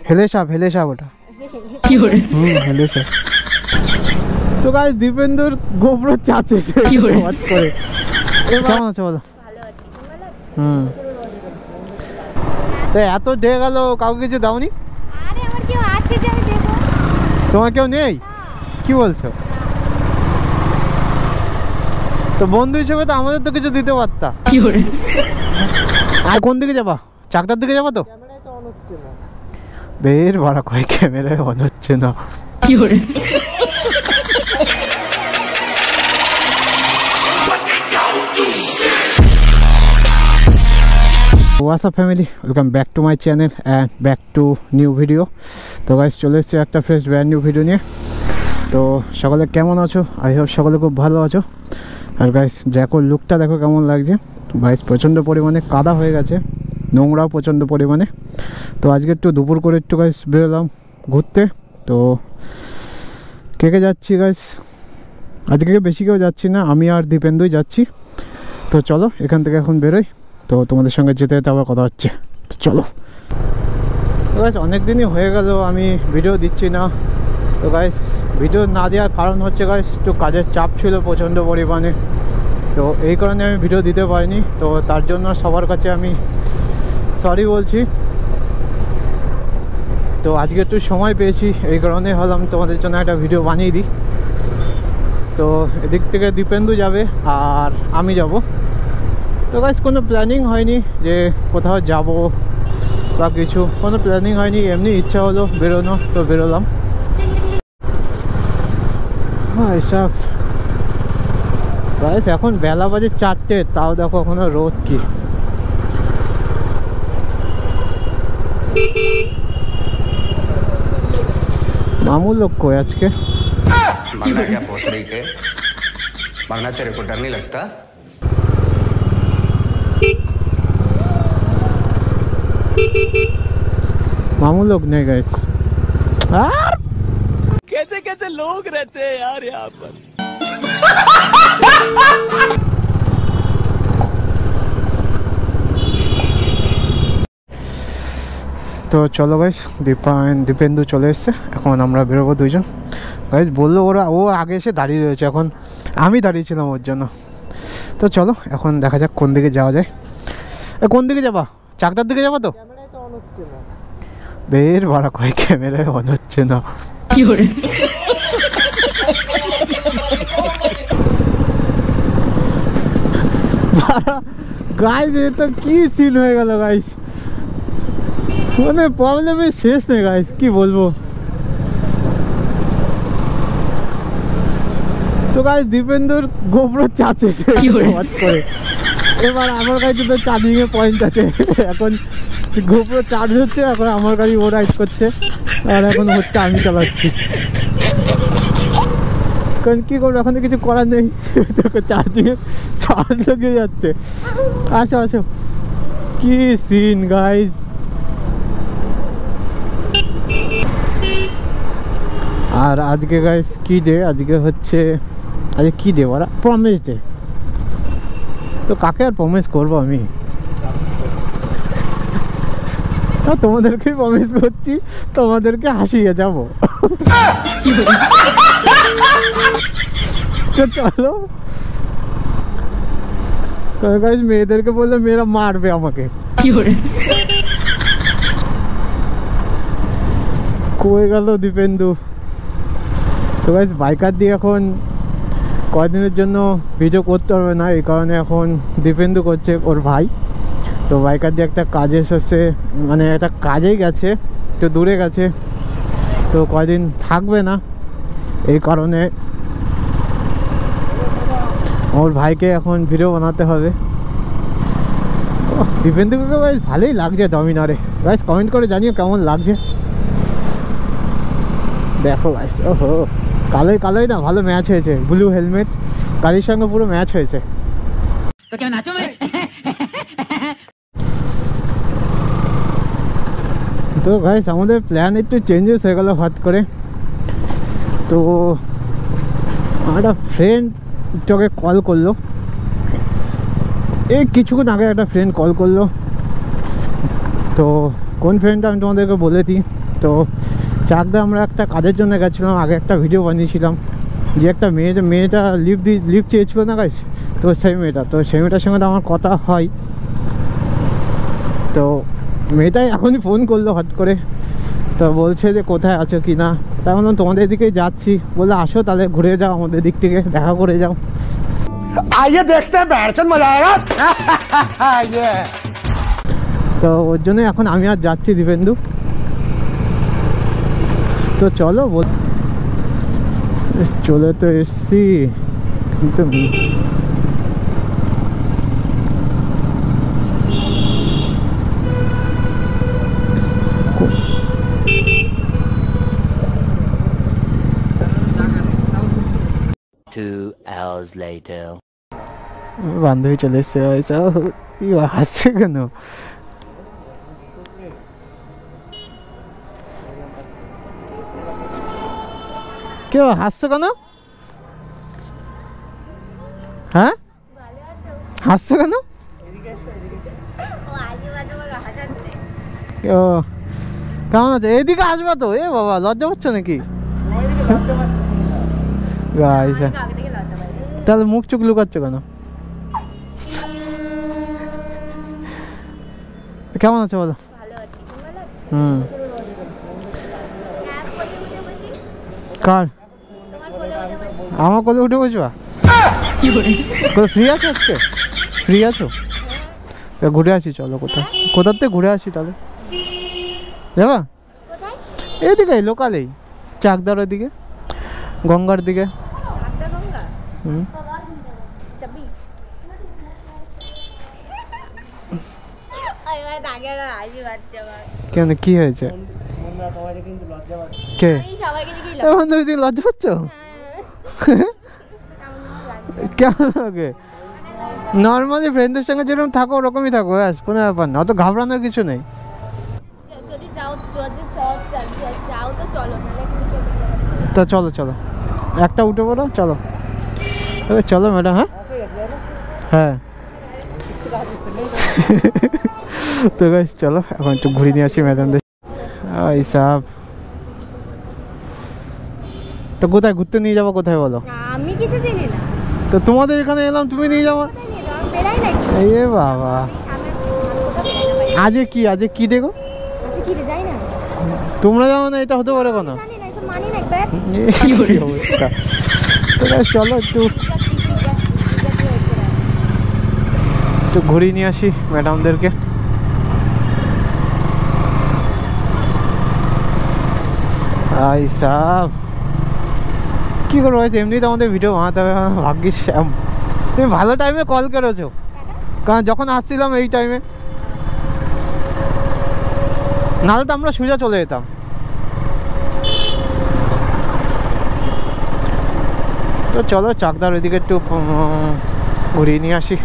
হেলে সাপ ওটা কি করে হেলে সাপ। তো গাইস দীপেন্দুর গোপ্রো চাচে কি করে কেমন আছে বলো? তো এত দিয়ে গেল, কাউকে কিছু দাওনি? আরে আমার কেউ আছে যে আমি দেবো? তোমার কেউ নেই? কি বলছো? তো বন্ধু হিসেবে তো আমাদের তো কিছু দিতে পারতা। কি করে আর কোন দিকে যাবা? চাকদার দিকে যাবা তো? বের ভাড়া কয় ক্যামেরায় অন হচ্ছে না। কি করে WhatsApp family, welcome back to my channel and back to new video. তো গাইস চলে এসেছি একটা ফ্রেশ ব্র্যান্ড নিউ ভিডিও নিয়ে। তো সকলে কেমন আছো? আই হোপ সকলে খুব ভালো আছো। আর গাইস দেখো লুকটা দেখো কেমন লাগছে। গাইস প্রচণ্ড পরিমাণে কাদা হয়ে গেছে, নোংরাও প্রচণ্ড পরিমাণে। তো আজকে একটু দুপুর করে একটু গাইস বেরোলাম ঘুরতে। তো কে কে যাচ্ছি গাইস? আজকে বেশি কেউ যাচ্ছি না, আমি আর দীপেন্দুই যাচ্ছি। তো চলো এখান থেকে এখন বেরোই। তো তোমাদের সঙ্গে যেতে যেতে আবার কথা হচ্ছে, তো চলো। তো গাইস অনেক দিনই হয়ে গেল আমি ভিডিও দিচ্ছি না। তো গাইস ভিডিও না দেওয়ার কারণ হচ্ছে গাইস একটু কাজের চাপ ছিল প্রচণ্ড পরিমাণে। তো এই কারণে আমি ভিডিও দিতে পারিনি। তো তার জন্য সবার কাছে আমি সরি বলছি। তো আজকে একটু সময় পেয়েছি, এই কারণে হলাম তোমাদের জন্য একটা ভিডিও বানিয়ে দিই। তো এদিক থেকে দীপেন্দু যাবে আর আমি যাব। তো গাইস কোনো প্ল্যানিং হয়নি যে কোথাও যাব বা কিছু, কোনো প্ল্যানিং হয়নি, এমনি ইচ্ছা হলো বেরোনো, তো বেরোলাম। হ্যাঁ এসব গাইস এখন বেলা বাজে 4টে, তাও দেখো এখনো রোদ কি। मामू लोग को आज के मरना क्या पोसड़ी के मरना तेरे को डर नहीं लगता? मामू लोग नहीं गए। कैसे कैसे लोग रहते हैं यार यहाँ पर। তো চলো গাইস, দীপেন্দু চলে এসছে, এখন আমরা বেরোবো দুইজন। গাইস বললো ও আগে এসে দাঁড়িয়ে রয়েছে, এখন আমি দাঁড়িয়েছিলাম ওর জন্য। তো চলো এখন দেখা যাক কোন দিকে যাওয়া যায়। কোন দিকে যাবা? চাকদার দিকে যাবা তো? বের ভাড়া কয় ক্যামেরায় অন হচ্ছে না। কি করে গাইস এ তো কি সিন হয়ে গেল গাইস, মানে প্রবলেমের শেষ নেই গাইস, কি বলবো। তো গাইস দীপেন্দুর গোপ্রো চাচে করে এবার আমার কাছে তো চার্জিং এর পয়েন্ট আছে, এখন গোপ্রো চার্জ হচ্ছে, এখন আমার কাছে ও রাইড করছে আর এখন হচ্ছে আমি চালাচ্ছি। কারণ কি করবো, এখন কিছু করার নেই, চার্জিং চার্জ লেগে যাচ্ছে। আসো আসো, কি সিন গাইস। আর আজকে গাইস কি ডে? আজকে হচ্ছে কি ডে বলা? Promise day. তো কাকে আর প্রমিস করবো আমি, তোমাদেরকেই প্রমিস করছি, তোমাদেরকে হাসিয়ে যাবো। তো চলো গাইস, মেয়েদেরকে বললে মেয়েরা মারবে আমাকে। কি করে কয়ে গেল দীপেন্দু। তো গাইস বাইকার দিয়ে এখন কয়েকদিনের জন্য ভিডিও করতে পারবে না, এই কারণে এখন দীপেন্দু করছে ওর ভাই। তো বাইকার দিয়ে একটা কাজে এসেছে, মানে একটা কাজেই গেছে, একটু দূরে গেছে, তো কয়দিন থাকবে না, এই কারণে ওর ভাইকে এখন ভিডিও বানাতে হবে। দীপেন্দুকে গাইস ভালোই লাগছে ডমিনারে। গাইস কমেন্ট করে জানিও কেমন লাগছে। দেখো গাইস, ওহো কালোই কালোই না, ভালো ম্যাচ হয়েছে, ব্লু হেলমেট গাড়ির সঙ্গে পুরো ম্যাচ হয়েছে। তো কেন নাচো ভাই? তো গাইস আমাদের প্ল্যান একটু চেঞ্জেস হয়ে গেল হঠাৎ করে। তো একটা ফ্রেন্ড তোকে কল করলো, এই কিছুক্ষণ আগে একটা ফ্রেন্ড কল করলো। তো কোন ফ্রেন্ডটা আমি তোমাদেরকে বলে দিই। তো চাকদা আমরা একটা কাজের জন্য গেছিলাম, আগে একটা ভিডিও বানিয়েছিলাম যে একটা মেয়েটা লিফট চেয়েছিল না গাইস, তো সেই মেয়েটার সঙ্গে তো আমার কথা হয়। তো মেয়েটাই এখনই ফোন করলো হট করে, তো বলছে যে কোথায় আছো কি না। তাই বললাম তোমাদের দিকেই যাচ্ছি, বলে আসো তাহলে ঘুরে যাও আমাদের দিক থেকে, দেখা করে যাও। आइए देखते हैं बैठन मजा आएगा। তো ওর জন্য এখন আমি আর যাচ্ছি দীপেন্দু। তো চলো চলে তো এসছি, কিন্তু 2 hours later. বান্ধবী চলে এসছে, হাসছে কেন? কেউ হাসছো কেন? হ্যাঁ হাসছো কেন? ও কেমন আছে? এদিকে আসবা তো। এ বাবা লজ্জা পাচ্ছ নাকি? তাহলে মুখ চুখ লুকাচ্ছ কেন? কেমন আছে বলো? কার? আমার কোলে উঠে বসবা? ফ্রি আছো আজকে? ফ্রি আছো? ঘুরে আসি চলো। কোথার থেকে ঘুরে আসি তাহলে? যাবা এইদিকে লোকালেই, চাকদার দিকে, গঙ্গার দিকে। কেন কি হয়েছে? কে লজ্জা পাচ্ছ? কেমন লাগে? নর্মালি ফ্রেন্ডদের সঙ্গে যেরকম থাকো ওরকমই থাকো, ব্যাস, কোনো ব্যাপার না, অত ঘাবড়ানোর কিছু নেই। তো চলো একটা উঠে পড়ো, চলো চলো ম্যাডাম। হ্যাঁ হ্যাঁ তো গাইস চলো এখন একটু ঘুরে নিয়ে আসি ম্যাডামদের। এই সাহেব তো কোথায় ঘুরতে নিয়ে যাবো, কোথায় বলো? আমি কিছু জানি না। তো তোমাদের এখানে এলাম, তুমি নিয়ে যাবো। এই বাবা আজকে কি দেখো? তোমরা যাবো না, এটা হতে পারে কোনো? চলো একটু ঘুরিয়ে নিয়ে আসি ম্যাডামদেরকে। কি করবো, এমনি তো আমাদের ভিডিও বানাতে হবে। ভাগ্যিস তুমি ভালো টাইমে কল করেছো, কারণ যখন আসছিলাম এই টাইমে, নাহলে তো আমরা সোজা চলে যেতাম। তো চলো চাকদার ওইদিকে একটু ঘুরিয়ে নিয়ে আসি।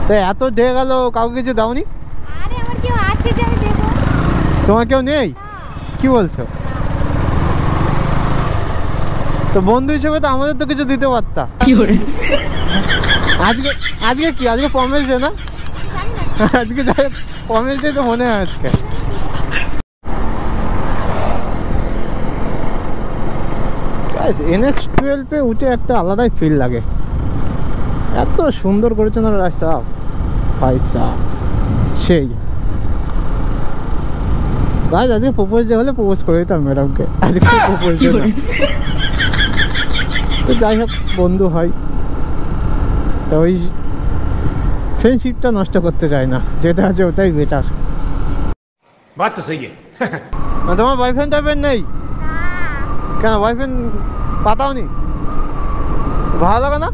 তো এত ডে গেল, কাউকে কিছু দাওনি? তোমার কেউ নেই? কি বলছো? তো বন্ধু হিসেবে তো আমাদের তো কিছু দিতে পারতা। আজকে কি প্রমিস ডে না? আজকে প্রমিস ডে তো মনে হয় আজকে। NH12 উঠে একটা আলাদাই ফিল লাগে, এত সুন্দর করেছে না রাস্তা ভাই সাহেব, সেই গাছ। আজকে প্রপোজ ডে হলে প্রপোজ করে দিতাম ম্যাডামকে, আজকে প্রপোজ ডে না। তো যাই হোক বন্ধু হয়, তো ওই ফ্রেন্ডশিপটা নষ্ট করতে চাই না, যেটা আছে ওটাই বেটার। बात तो सही है। তোমার বয়ফ্রেন্ড টাইফ্রেন্ড নেই কেন? বয়ফ্রেন্ড পাতাওনি? ভালো লাগে না?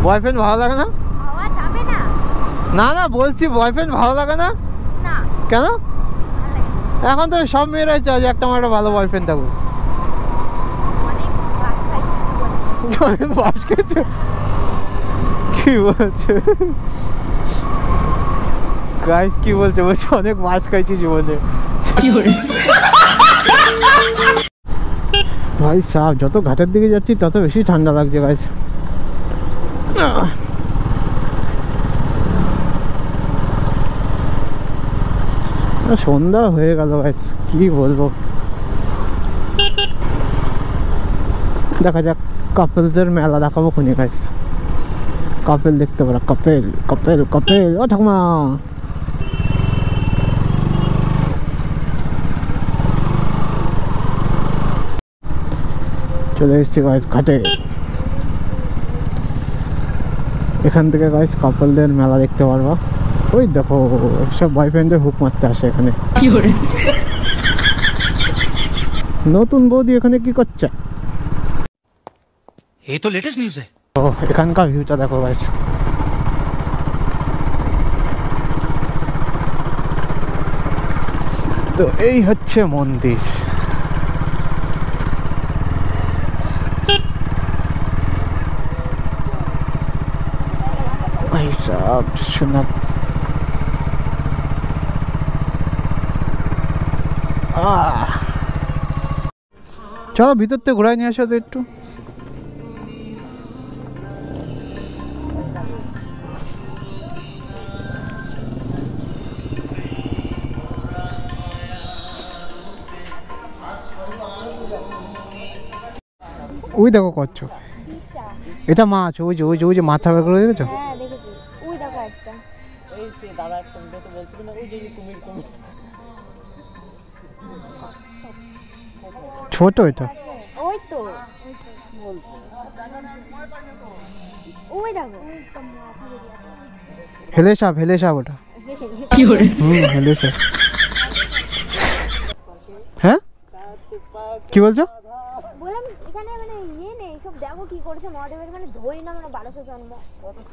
বয়ফ্রেন্ড ভালো লাগে না? না বলছি বয়ফ্রেন্ড ভালো লাগে না কেন? এখন তো সব মেয়েরাই চায় যে একটা আমার একটা ভালো বয়ফ্রেন্ড থাকুক। বাস খেয়েছে? কি বলছে গাইস? কি বলছে? অনেক মাছ খাইছি জীবনে। ভাই সাহেব যত ঘাটের দিকে যাচ্ছি তত বেশি ঠান্ডা লাগছে গাইস। সন্ধ্যা হয়ে গেল গাইস, কি বলবো। দেখা যাক কাপেলদের মেলা দেখাবো খুনি গাইস। কাপেল দেখতে পারো, কাপেল কাপেল কাপেল। ও ঠাকুমা, চলে এসেছি গাইস ঘাটে। এখান থেকে গাইস কাপলদের মেলা দেখতে পারবা। ওই দেখো সব বয়ফ্রেন্ডের হুক মারতে আসে এখানে। নতুন বৌদি এখানে কি করছে? ये तो लेटेस्ट न्यूज़ है। ও এখানকার ভিউটা দেখো গাইস। তো এই হচ্ছে মন্দির। ভাই সাব শোনা, চলো ভিতর থেকে ঘুরাই নিয়ে আসো তো একটু। ওই দেখো কচ্ছপ, এটা মাছ। ওই যে ওই যে ওই যে মাথা বের করে দেখেছো? হ্যাঁ দেখেছি, ওই দেখো একটা। এই সে দাদা একটা ভিডিও তো বলছিল না, ওই যে কুমির কুমির। ছোট এটা, ওই তো ওই দেখো হেলে সাপ, হেলে সাপ ওটা। হেলে সাপ। হ্যাঁ কি বলছো? বললাম এখানে মানে ইয়ে নেই, সব দেখো কি করেছে মহাদেবের, মানে ধুই না, মানে 1200 জন্ম।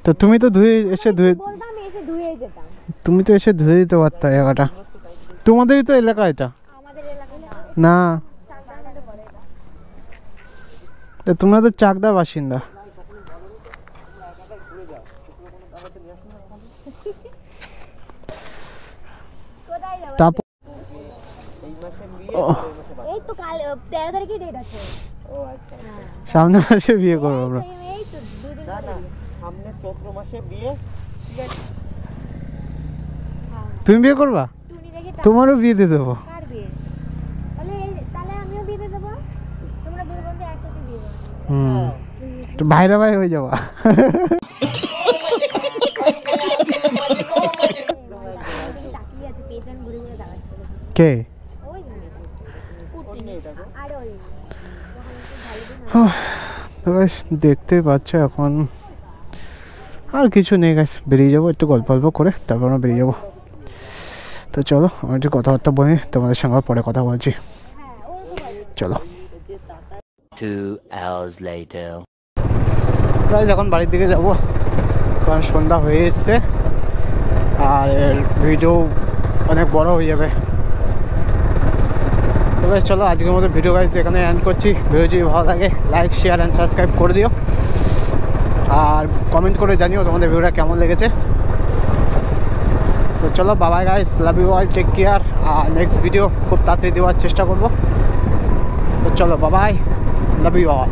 তো তুমি তো ধুয়ে এসে ধুয়ে, বলতাম আমি এসে ধুয়েই যেতাম। তুমি তো এসে ধুয়ে দিতে পারতা জায়গাটা, তোমাদেরই তো এলাকা এটা। আমাদের এলাকায় না, চাকদার মধ্যে পড়ে এটা। তো তোমরা তো চাকদার বাসিন্দা। কোথায় যাবো? তারপর এই তো কাল 13 তারিখে ডেট আছে। ও আচ্ছা, সামনে মাসে বিয়ে করবো আমরা। এই তো দুদিন পরে বিয়ে। সামনে চৈত্র মাসে বিয়ে। তুমি বিয়ে করবা? টুনি দেখে তোমারও বিয়ে দিয়ে দেবো। কার বিয়ে? তাহলে আমিও বিয়ে দিয়ে দেবো, তোমরা দুই বন্ধু একসাথে বিয়ে করবে। তো ভাইরা ভাই হয়ে যাওয়া। তাকিয়ে আছে, পেছন ঘুরে ঘুরে দাঁড়াচ্ছে। কে? ওই কুটনি আর ওই তো গাইস দেখতেই পাচ্ছ এখন আর কিছু নেই গাইস, বেরিয়ে যাবো একটু গল্প গল্প করে, তারপর আমরা বেরিয়ে যাবো। তো চলো আমার একটু কথাবার্তা বলি, তোমাদের সঙ্গে পরে কথা বলছি। চলো। 2 hours later. গাইস এখন বাড়ির দিকে যাবো, কারণ সন্ধ্যা হয়ে এসছে আর এর ভিডিও অনেক বড় হয়ে যাবে। তো গাইস চলো আজকের মতো ভিডিও গাইস এখানে এন্ড করছি। ভিডিও যদি ভালো লাগে লাইক শেয়ার অ্যান্ড সাবস্ক্রাইব করে দিও, আর কমেন্ট করে জানিও তোমাদের ভিডিওটা কেমন লেগেছে। তো চলো bye bye guys, love you all, take care. আর নেক্সট ভিডিও খুব তাড়াতাড়ি দেওয়ার চেষ্টা করবো। তো চলো বাবাই, লাভ ইউ অল।